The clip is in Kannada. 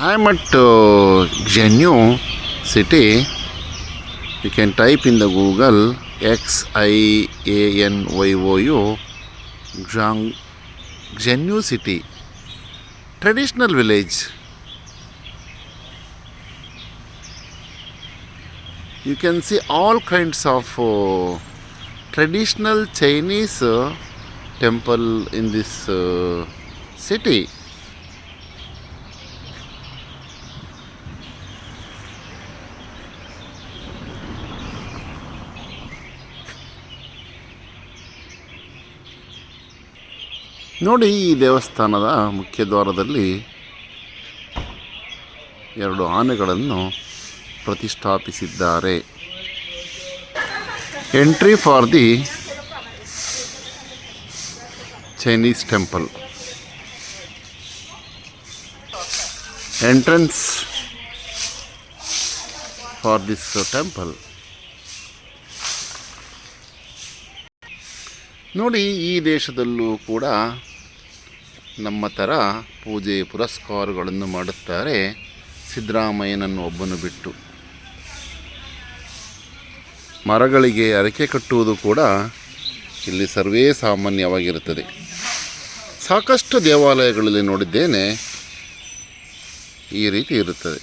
I am at Gennu city. You can type in the Google XIANYOU Gennu city. Traditional village. You can see all kinds of traditional Chinese temple in this city. ನೋಡಿ, ಈ ದೇವಸ್ಥಾನದ ಮುಖ್ಯ ದ್ವಾರದಲ್ಲಿ 2 ಆನೆಗಳನ್ನು ಪ್ರತಿಷ್ಠಾಪಿಸಿದ್ದಾರೆ. Entry for the Chinese temple. Entrance for this temple. ನೋಡಿ, ಈ ದೇಶದಲ್ಲೂ ಕೂಡ ನಮ್ಮ ಥರ ಪೂಜೆ ಪುರಸ್ಕಾರಗಳನ್ನು ಮಾಡುತ್ತಾರೆ, ಸಿದ್ದರಾಮಯ್ಯನನ್ನು ಒಬ್ಬನು ಬಿಟ್ಟು. ಮರಗಳಿಗೆ ಅರಕೆ ಕಟ್ಟುವುದು ಕೂಡ ಇಲ್ಲಿ ಸರ್ವೇ ಸಾಮಾನ್ಯವಾಗಿರುತ್ತದೆ. ಸಾಕಷ್ಟು ದೇವಾಲಯಗಳಲ್ಲಿ ನೋಡಿದ್ದೇನೆ, ಈ ರೀತಿ ಇರುತ್ತದೆ.